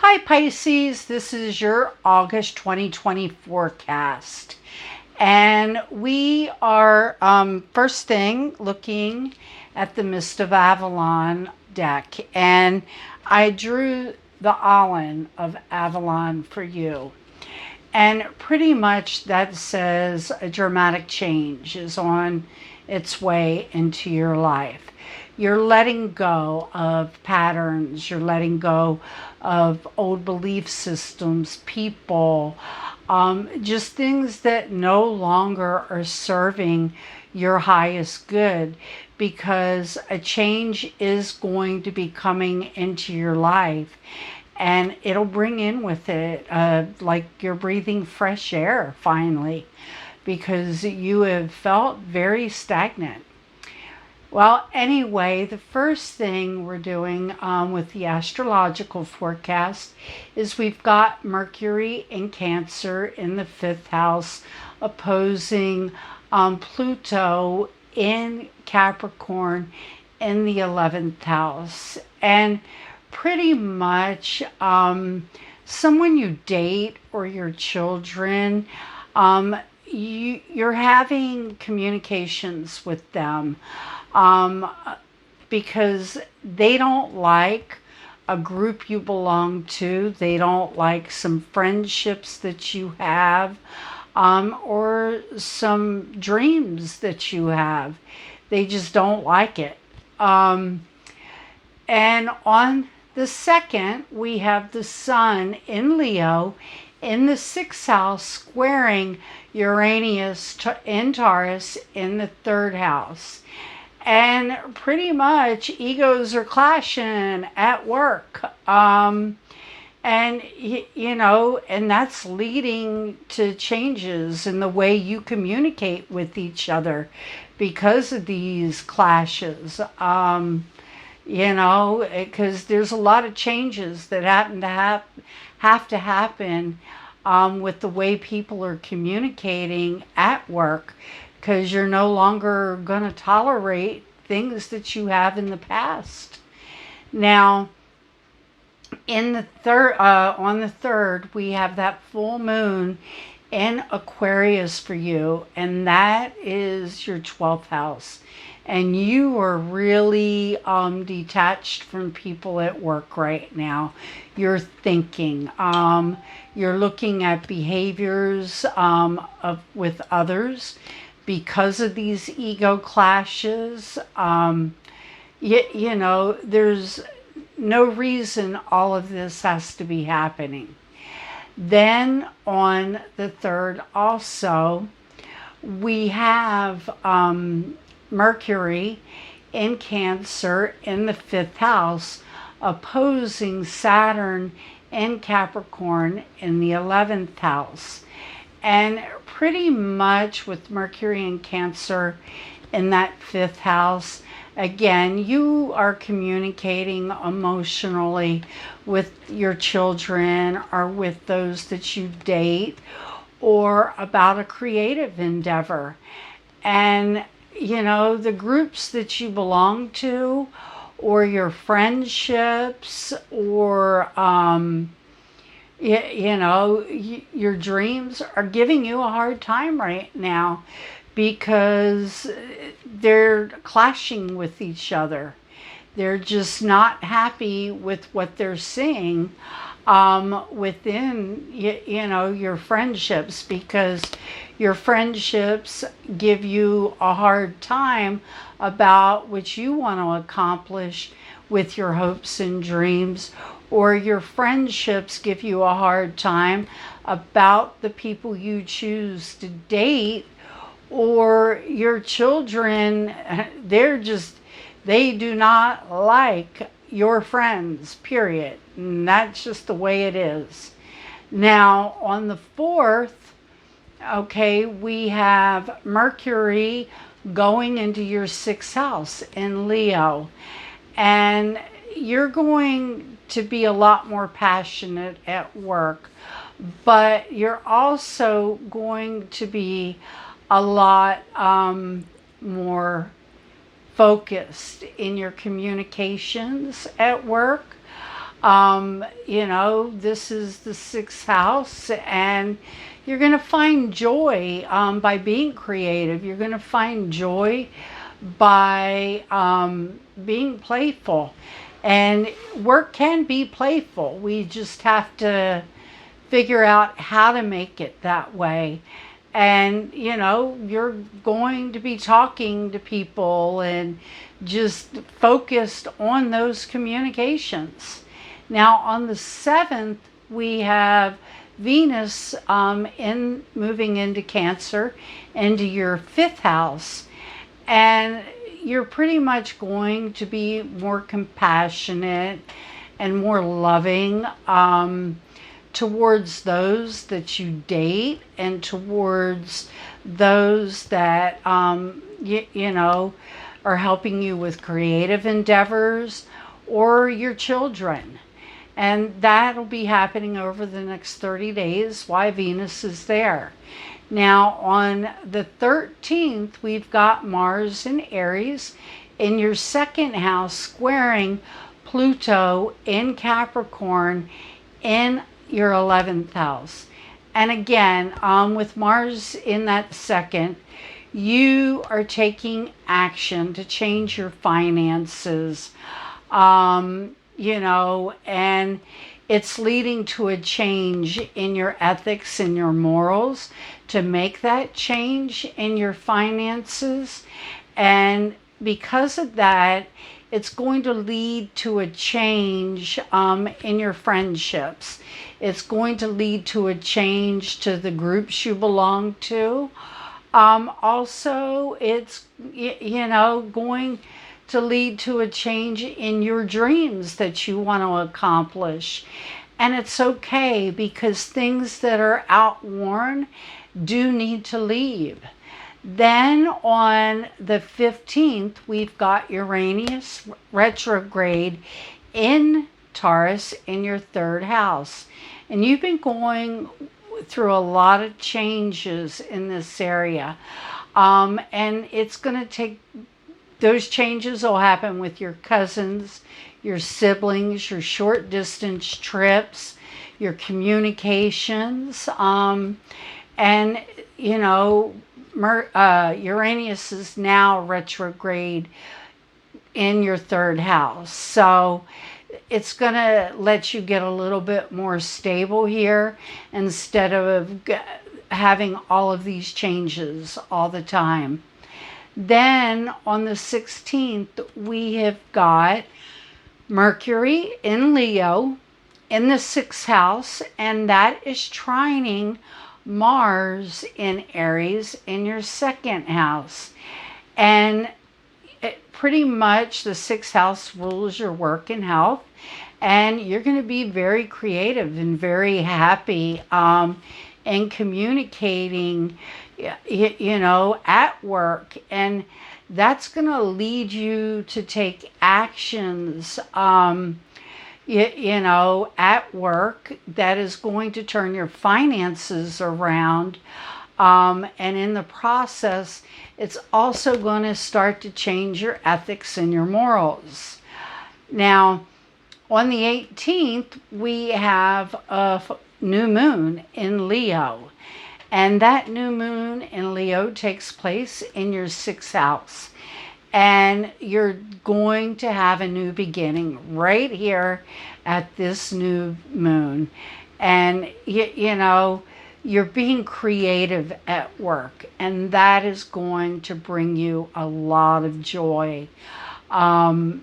Hi Pisces, this is your August 2020 forecast. And we are first thing looking at the Mist of Avalon deck. And I drew the Alan of Avalon for you. And pretty much that says a dramatic change is on its way into your life. You're letting go of patterns, you're letting go of old belief systems, people, just things that no longer are serving your highest good, because a change is going to be coming into your life. And it'll bring in with it like you're breathing fresh air finally, because you have felt very stagnant. Well, anyway, the first thing we're doing with the astrological forecast is we've got Mercury in Cancer in the 5th house opposing Pluto in Capricorn in the 11th house. And pretty much someone you date or your children, you're having communications with them because they don't like a group you belong to. They don't like some friendships that you have, or some dreams that you have. They just don't like it. And on the second, we have the Sun in Leo in the 6th house squaring Uranus in Taurus in the 3rd house. And pretty much egos are clashing at work. And that's leading to changes in the way you communicate with each other because of these clashes. Because there's a lot of changes that have to happen with the way people are communicating at work, because you're no longer going to tolerate things that you have in the past. Now, in the on the 3rd, we have that full moon in Aquarius for you, and that is your 12th house. And you are really detached from people at work right now. You're thinking. You're looking at behaviors with others because of these ego clashes. There's no reason all of this has to be happening. Then on the 3rd also, we have Mercury in Cancer in the 5th house opposing Saturn in Capricorn in the 11th house. And pretty much with Mercury in Cancer in that 5th house, again, you are communicating emotionally with your children or with those that you date, or about a creative endeavor. And the groups that you belong to, or your friendships, or your dreams are giving you a hard time right now because they're clashing with each other. They're just not happy with what they're seeing within your friendships, because your friendships give you a hard time about what you want to accomplish with your hopes and dreams, or your friendships give you a hard time about the people you choose to date, or your children, they do not like your friends, period. And that's just the way it is. Now, on the 4th, okay, we have Mercury going into your 6th house in Leo. And you're going to be a lot more passionate at work, but you're also going to be a lot more focused in your communications at work. This is the sixth house, and you're going to find joy by being creative. You're going to find joy by being playful. And work can be playful. We just have to figure out how to make it that way. And, you're going to be talking to people and just focused on those communications. Now, on the 7th, we have Venus in moving into Cancer, into your 5th house. And you're pretty much going to be more compassionate and more loving towards those that you date and towards those that, are helping you with creative endeavors, or your children. And that'll be happening over the next 30 days while Venus is there. Now, on the 13th, we've got Mars in Aries in your 2nd house, squaring Pluto in Capricorn in your 11th house. And again, with Mars in that 2nd, you are taking action to change your finances, and it's leading to a change in your ethics and your morals to make that change in your finances. And because of that, it's going to lead to a change in your friendships. It's going to lead to a change to the groups you belong to. Also, it's, going to lead to a change in your dreams that you want to accomplish. And it's okay, because things that are outworn do need to leave. Then on the 15th, we've got Uranus retrograde in Taurus in your 3rd house. And you've been going through a lot of changes in this area. And it's going to take, those changes will happen with your cousins, your siblings, your short distance trips, your communications. And, Uranus is now retrograde in your 3rd house. So it's going to let you get a little bit more stable here instead of having all of these changes all the time. Then on the 16th, we have got Mercury in Leo in the 6th house, and that is trining Mars in Aries in your 2nd house. And pretty much the 6th house rules your work and health, and you're going to be very creative and very happy in communicating, at work. And that's going to lead you to take actions at work that is going to turn your finances around. And in the process, it's also going to start to change your ethics and your morals. Now, on the 18th, we have a new moon in Leo. And that new moon in Leo takes place in your 6th house. And you're going to have a new beginning right here at this new moon. And, you're being creative at work. And that is going to bring you a lot of joy. You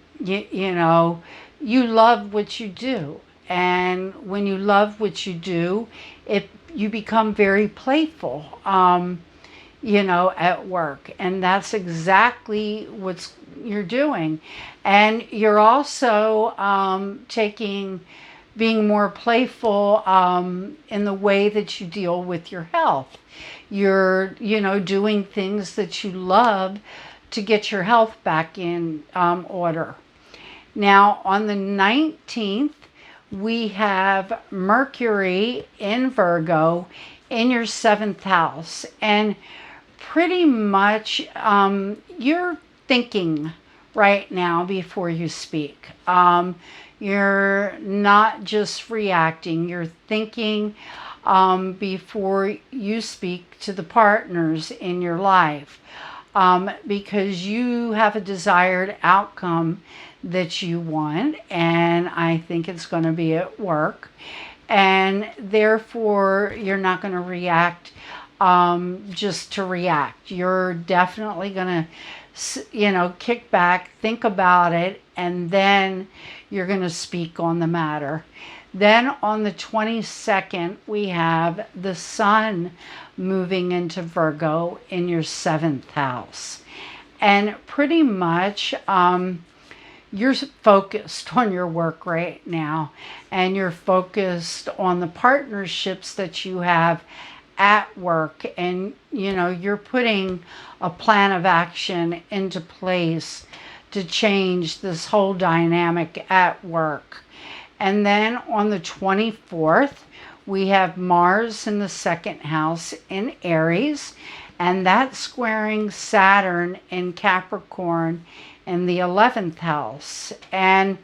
love what you do. And when you love what you do, you become very playful. At work. And that's exactly what you're doing. And you're also being more playful in the way that you deal with your health. You're, doing things that you love to get your health back in order. Now, on the 19th, we have Mercury in Virgo in your 7th house. And pretty much you're thinking right now before you speak. You're not just reacting, you're thinking before you speak to the partners in your life, because you have a desired outcome that you want, and I think it's going to be at work, and therefore you're not going to react just to react. You're definitely going to, kick back, think about it, and then you're going to speak on the matter. Then on the 22nd, we have the sun moving into Virgo in your 7th house. And pretty much you're focused on your work right now, and you're focused on the partnerships that you have at work, and you're putting a plan of action into place to change this whole dynamic at work. And then on the 24th, we have Mars in the 2nd house in Aries, and that's squaring Saturn in Capricorn in the 11th house. And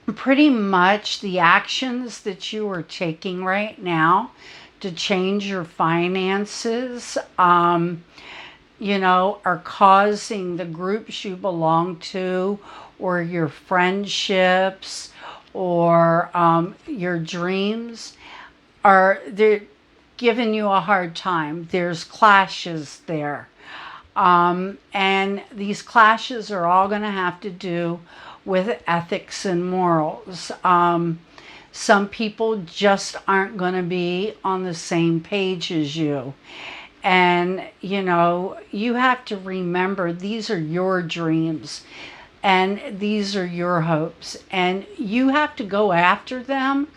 pretty much the actions that you are taking right now to change your finances, are causing the groups you belong to, or your friendships, or your dreams, they're giving you a hard time. There's clashes there. And these clashes are all going to have to do with ethics and morals. Some people just aren't going to be on the same page as you. And, you have to remember these are your dreams and these are your hopes, and you have to go after them.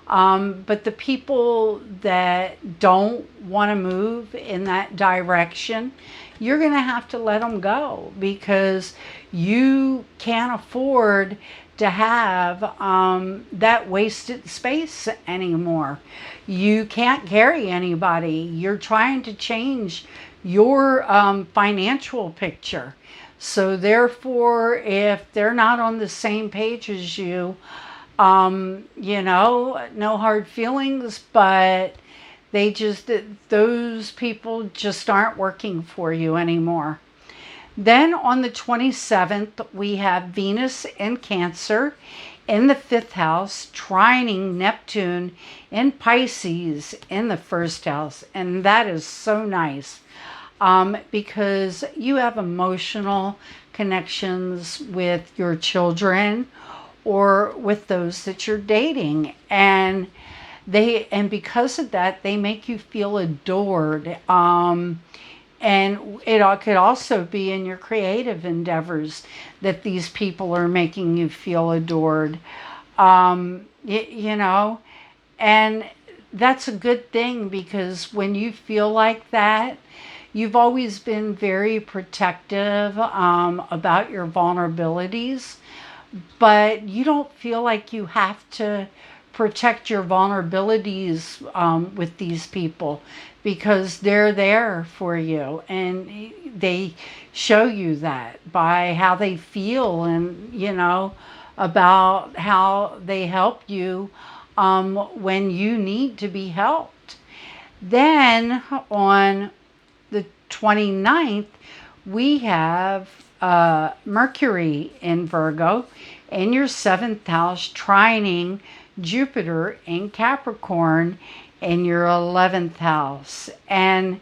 But the people that don't want to move in that direction, you're going to have to let them go, because you can't afford to have that wasted space anymore. You can't carry anybody. You're trying to change your financial picture. So therefore, if they're not on the same page as you, no hard feelings, but those people just aren't working for you anymore. Then on the 27th, we have Venus in Cancer in the 5th house, trining Neptune in Pisces in the 1st house. And that is so nice, because you have emotional connections with your children or with those that you're dating. And because of that, they make you feel adored. And it could also be in your creative endeavors that these people are making you feel adored. And that's a good thing, because when you feel like that, you've always been very protective about your vulnerabilities, but you don't feel like you have to protect your vulnerabilities with these people, because they're there for you, and they show you that by how they feel, and about how they help you when you need to be helped. Then on the 29th, we have Mercury in Virgo in your 7th house, trining Jupiter in Capricorn in your 11th house. And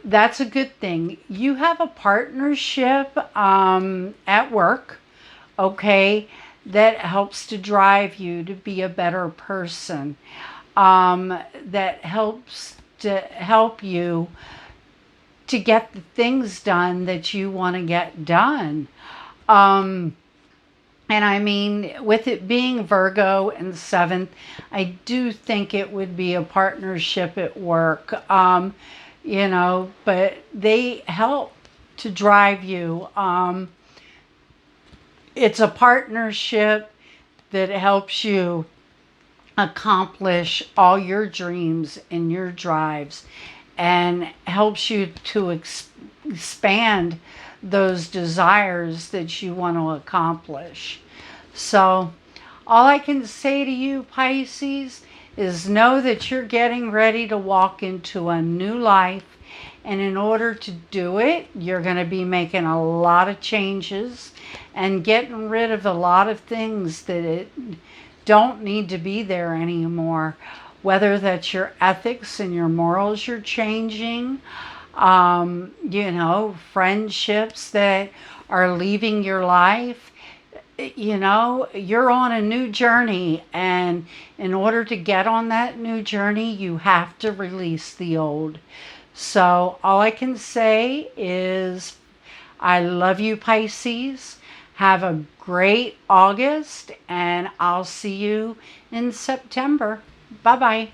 that's a good thing. You have a partnership at work, okay, that helps to drive you to be a better person, that helps to help you to get the things done that you want to get done. And I mean, with it being Virgo in the 7th, I do think it would be a partnership at work, but they help to drive you. It's a partnership that helps you accomplish all your dreams and your drives, and helps you to expand those desires that you want to accomplish. So, all I can say to you, Pisces, is know that you're getting ready to walk into a new life. And in order to do it, you're going to be making a lot of changes and getting rid of a lot of things that don't need to be there anymore. Whether that's your ethics and your morals you're changing, friendships that are leaving your life. You're on a new journey, and in order to get on that new journey, you have to release the old. So all I can say is I love you, Pisces. Have a great August, and I'll see you in September. Bye-bye.